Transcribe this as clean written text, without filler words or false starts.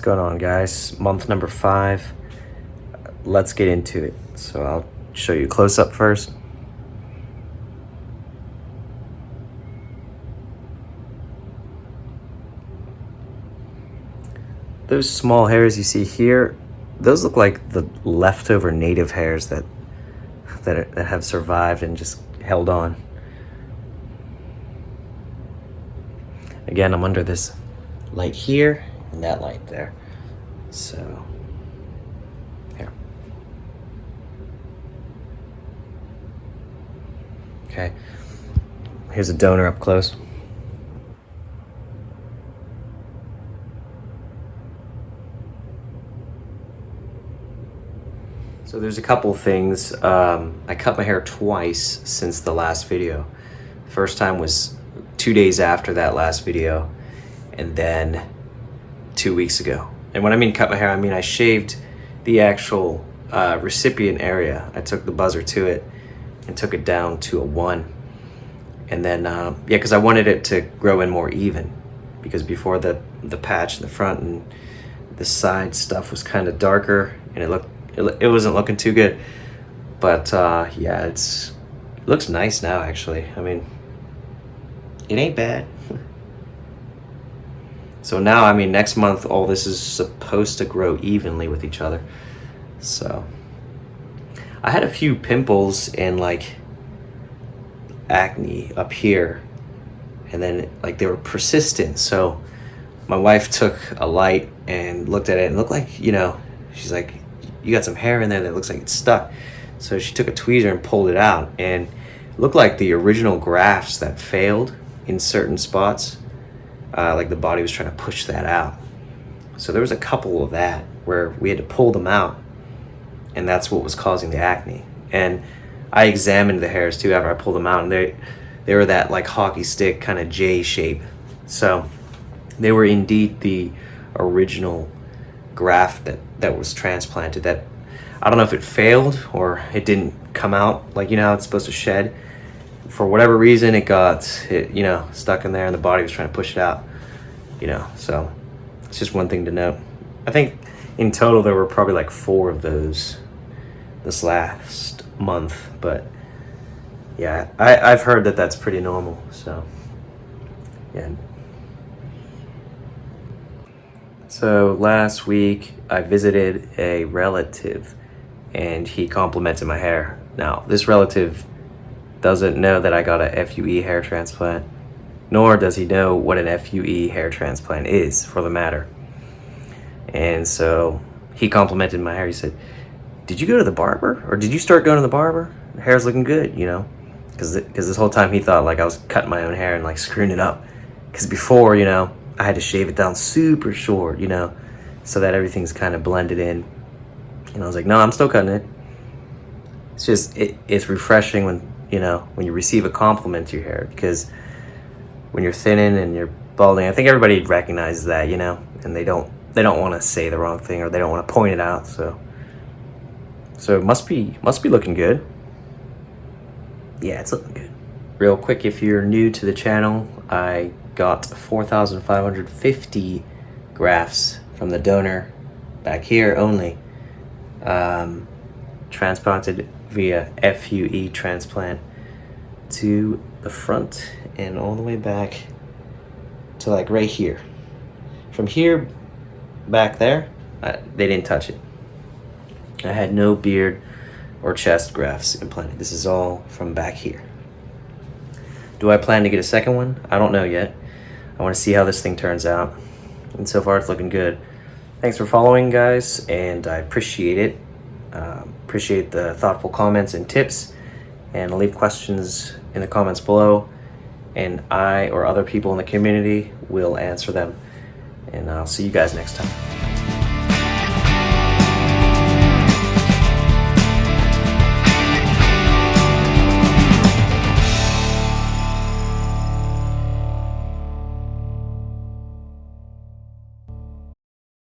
going on, guys? Month number 5. Let's get into it. So I'll show you close up first. Those small hairs you see here, those look like the leftover native hairs that have survived and just held on. Again, I'm under this light here and that light there. So, here. Okay, here's a donor up close. So there's a couple things. I cut my hair twice since the last video. First time was 2 days after that last video, and then 2 weeks ago. And when I mean cut my hair, I mean I shaved the actual recipient area. I took the buzzer to it and took it down to a 1. And then, yeah, because I wanted it to grow in more even, because before the patch in the front and the side stuff was kind of darker and it wasn't looking too good. But yeah, it looks nice now, actually. I mean, it ain't bad. So now, I mean, next month, all this is supposed to grow evenly with each other. So I had a few pimples and like acne up here, and then like they were persistent. So my wife took a light and looked at it and looked like, you know, she's like, you got some hair in there that looks like it's stuck. So she took a tweezer and pulled it out, and it looked like the original grafts that failed in certain spots. Like the body was trying to push that out. So there was a couple of that where we had to pull them out, and that's what was causing the acne. And I examined the hairs too after I pulled them out, and they were that like hockey stick kind of J shape. So they were indeed the original graft that was transplanted. That, I don't know if it failed or it didn't come out, like, you know how it's supposed to shed. For whatever reason, it got, you know, stuck in there, and the body was trying to push it out, you know. So it's just one thing to note. I think in total there were probably like 4 of those this last month, but yeah, I've heard that that's pretty normal. So yeah. So last week I visited a relative, and he complimented my hair. Now, this relative doesn't know that I got a FUE hair transplant, nor does he know what an FUE hair transplant is, for the matter. And so he complimented my hair. He said, "Did you go to the barber? Or did you start going to the barber? The hair's looking good, you know?" Because this whole time he thought like I was cutting my own hair and like screwing it up. Because before, you know, I had to shave it down super short, you know, so that everything's kind of blended in. And I was like, no, I'm still cutting it. It's just, it's refreshing when, you know, when you receive a compliment to your hair, because when you're thinning and you're balding, I think everybody recognizes that, you know, and they don't want to say the wrong thing, or they don't want to point it out. So it must be looking good. Yeah, it's looking good. Real quick, if you're new to the channel, I got 4,550 grafts from the donor back here only, transplanted via FUE transplant to the front and all the way back to like right here. From here back there, they didn't touch it. I had no beard or chest grafts implanted. This is all from back here. Do I plan to get a second one? I don't know yet. I want to see how this thing turns out. And so far, it's looking good. Thanks for following, guys, and I appreciate it. Appreciate the thoughtful comments and tips. And leave questions in the comments below, and I or other people in the community will answer them. And I'll see you guys next time.